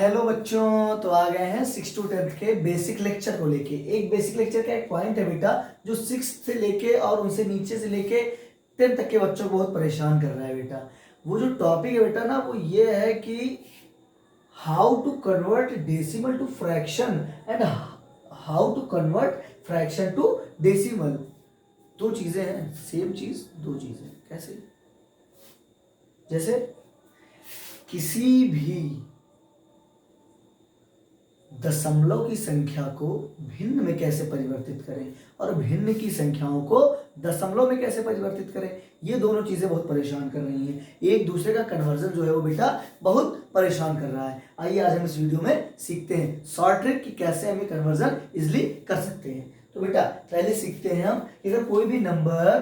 Hello बच्चों, तो आ गए हैं 6 to 10 के बेसिक लेक्चर को लेके। एक बेसिक लेक्चर का एक पॉइंट है बेटा, जो 6 से लेके और उनसे नीचे से लेके 10 तक के बच्चों को बहुत परेशान कर रहा है बेटा। वो जो टॉपिक है बेटा ना, वो ये है कि how to convert decimal to fraction and how to convert fraction to decimal. दो चीजें हैं, सेम चीज दो चीजें। कैसे? जैसे किसी भी दशमलव की संख्या को भिन्न में कैसे परिवर्तित करें और भिन्न की संख्याओं को दशमलव में कैसे परिवर्तित करें, ये दोनों चीजें बहुत परेशान कर रही हैं। एक दूसरे का कन्वर्जन जो है वो बेटा बहुत परेशान कर रहा है। आइए आज हम इस वीडियो में सीखते हैं शॉर्ट ट्रिक कि कैसे हम ये कन्वर्जन इजिली कर सकते हैं। तो बेटा पहले सीखते हैं हम कि अगर कोई भी नंबर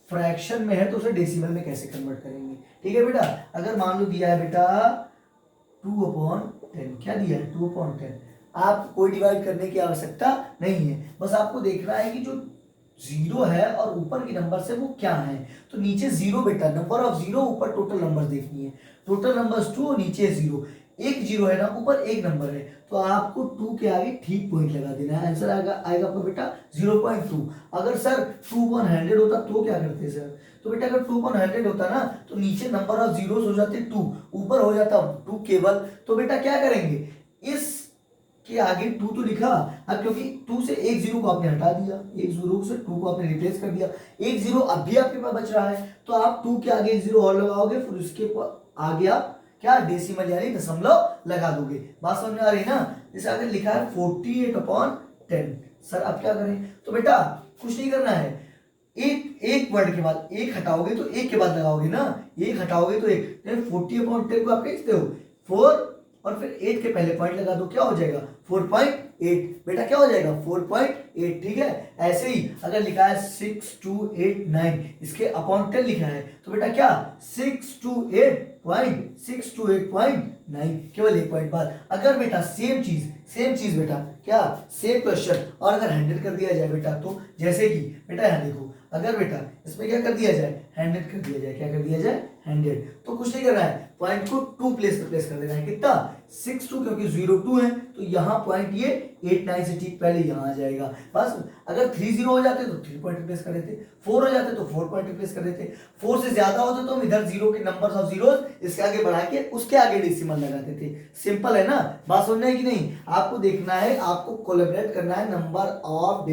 फ्रैक्शन में है तो उसे डेसिमल में कैसे कन्वर्ट करेंगे। ठीक है बेटा, अगर मान लो दिया है बेटा 2/10, क्या दिया है 2/10, आप कोई डिवाइड करने की आवश्यकता नहीं है, बस आपको देखना है कि जो जीरो है और ऊपर की नंबर से वो क्या है। तो नीचे जीरो बेटा, नंबर ऑफ जीरो, ऊपर टोटल नंबर देखनी है। टोटल नंबर्स 2, नीचे जीरो, एक जीरो है ना, ऊपर एक नंबर है, तो आपको 2 के आगे ठीक पॉइंट लगा देना है। आंसर आएगा आपका बेटा 0.2। अगर सर 2/100 होता तो क्या करते सर? तो बेटा अगर 2/100 होता ना, तो नीचे नंबर ऑफ जीरोस हो जाते 2, ऊपर हो जाता 2 केवल। तो बेटा क्या करेंगे, इस के आगे 2 तो लिखा, अब क्योंकि 2 से एक जीरो को आपने हटा दिया, एक जीरो से 2 को आपने रिप्लेस कर दिया, एक जीरो अब भी आपके पास बच रहा है, तो आप 2 के आगे एक जीरो और लगाओगे, फिर उसके आगे आप क्या डेसिमल यानी दशमलव लगा दोगे। बात समझ में आ रही है ना? जैसे अगर लिखा है 48/10, सर अब क्या करें? तो बेटा कुछ नहीं करना है, एक वर्ड के बाद एक हटाओगे तो एक के बाद लगाओगे ना, एक हटाओगे तो एक, 40/10 को आप लिखते हो 4 और फिर 8 के पहले पॉइंट लगा दो, क्या हो जाएगा 4.8। बेटा क्या हो जाएगा 4.8। ठीक है, ऐसे ही अगर लिखा है 6289, इसके अपॉन 10 लिखा है, तो बेटा क्या 628.9, केवल एक पॉइंट बाद। अगर बेटा सेम चीज बेटा क्या सेम क्वेश्चन और अगर 100 कर दिया जाए बेटा, तो जैसे कि बेटा यहाँ देखो, अगर बेटा इसमें क्या कर दिया जाए 100 कर दिया जाए, क्या कर दिया जाए 100, तो कुछ नहीं करना है, पॉइंट को 2 प्लेस कर देना है। कितना 62, क्योंकि 02 है तो यहाँ पॉइंट ये 89 से ठीक पहले यहाँ आ जाएगा। बस अगर 30 हो जाते तो 3 पॉइंट रिप्लेस कर देते, 4 हो जाते तो 4 पॉइंट रिप्लेस कर देते, 4 से ज्यादा होते तो हम इधर जीरो के नंबर्स ऑफ जीरोस इसके आगे बढ़ा के उसके आगे डेसिमल लगाते थे। सिंपल है ना? बात सुनना है कि नहीं? आपको देखना है, आपको कोलैबोरेट करना है नंबर ऑफ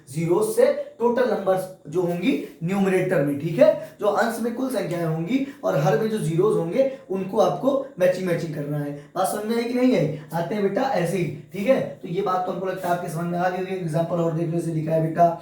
जीरो से टोटल नंबर्स जो होंगी न्यूमरेटर में। ठीक है, जो अंश में कुल संख्याएं होंगी और हर में जो जीरोस होंगे उनको आपको मैचिंग करना है। बात समझ में आई कि नहीं आई? आते हैं बेटा ऐसे ही। ठीक है, तो ये बात तो हमको लगता है आपके समझ में आ गई होगी। एग्जांपल और देख लो, इसे लिखा है बेटा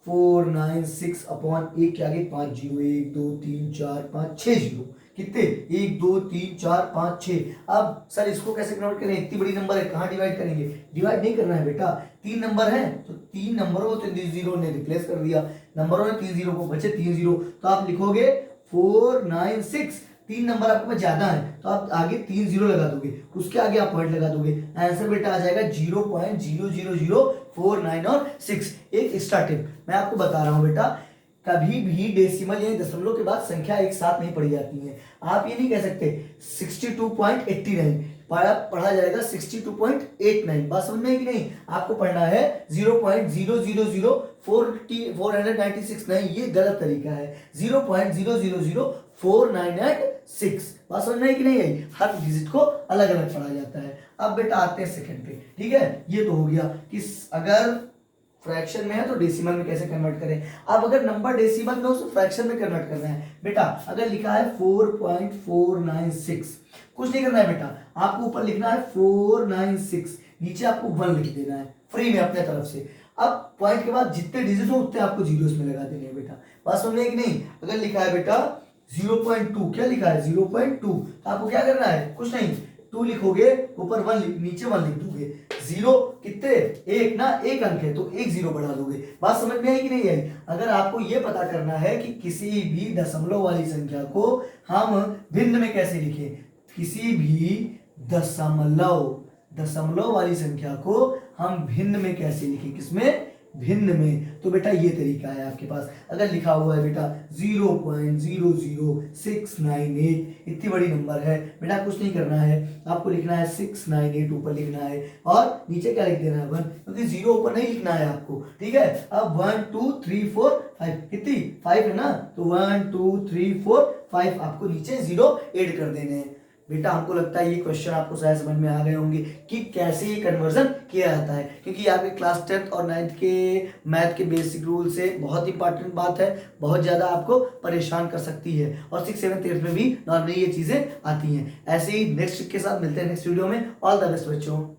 496/1 के आगे 5 जीरो, 1 2 3 4 5 6 जीरो, कितने 1 2 3 4 5 6। अब सर इसको कैसे कन्वर्ट करें, इतनी बड़ी नंबर है, कहाँ डिवाइड करेंगे? डिवाइड नहीं करना है बेटा, 3 नंबर है तो 3 नंबरों को 3 जीरो ने रिप्लेस कर दिया, नंबरों ने 3 जीरो को बचे 3 जीरो, तो आप लिखोगे 496। 3 नंबर आपके पास ज्यादा है तो आप आगे 3 जीरो लगा दोगे, उसके आगे आप पॉइंट लगा दोगे, आंसर बेटा आ जाएगा 0.00049 और 6। एक एक्स्ट्रा टिप मैं आपको बता रहा हूं बेटा, कभी भी डेसिमल यानी दशमलव के बाद संख्या एक साथ नहीं पढ़ी जाती है। आप ये नहीं कह सकते 62.89, पढ़ा जाएगा 62.89। बात समझ में है कि नहीं? आपको पढ़ना है 0.000496, नहीं ये गलत तरीका है, 0.000496। बात समझ में है कि नहीं आई? हर डिजिट को अलग अलग पढ़ा जाता है। अब बेटा आते हैं सेकंड पे। ठीक है, ये तो हो गया कि अगर फ्रैक्शन में है तो डेसिमल में कैसे कन्वर्ट करें। अब अगर नंबर डेसिमल में हो तो फ्रैक्शन में कन्वर्ट करना है। बेटा अगर लिखा है 4.496, कुछ नहीं करना है बेटा, आपको ऊपर लिखना है 496, नीचे आपको 1 लिख देना है फ्री में अपने तरफ से। अब पॉइंट के बाद जितने डिजिट हो उतने आपको जीरोस में लगा देने हैं बेटा। बात समझ में है कि नहीं? अगर लिखा है बेटा 0.2, क्या लिखा है 0.2, तो आपको क्या करना है, कुछ नहीं, 2 लिखोगे, ऊपर 1 नीचे 1 लिख दोगे, जीरो कितने एक ना, एक अंक है तो एक जीरो बढ़ा दोगे। बात समझ में आई कि नहीं आई? अगर आपको यह पता करना है कि किसी भी दशमलव वाली संख्या को हम भिन्न में कैसे लिखें, किसी भी दशमलव वाली संख्या को हम भिन्न में कैसे लिखें, किसमें भिन्न में, तो बेटा ये तरीका है आपके पास। अगर लिखा हुआ है बेटा 0.00698, इतनी बड़ी नंबर है बेटा, कुछ नहीं करना है, आपको लिखना है 698 ऊपर लिखना है और नीचे क्या लिख देना है 1, क्योंकि 0 ऊपर नहीं लिखना है आपको, ठीक है। अब 1 2 3 4 5, कितनी 5 है ना, तो 1 2 3 4 5 आपको नीचे 0 ऐड कर देने हैं। बेटा हमको लगता है ये क्वेश्चन आपको शायद समझ में आ गए होंगे कि कैसे ये कन्वर्जन किया जाता है, क्योंकि आपके क्लास 10th और 9th के मैथ के बेसिक रूल से बहुत इंपॉर्टेंट बात है, बहुत ज़्यादा आपको परेशान कर सकती है, और 6th 7th 8th में भी नॉर्मली ये चीज़ें आती हैं। ऐसे ही नेक्स्ट के साथ मिलते हैं नेक्स्ट वीडियो में। ऑल द बेस्ट बच्चों।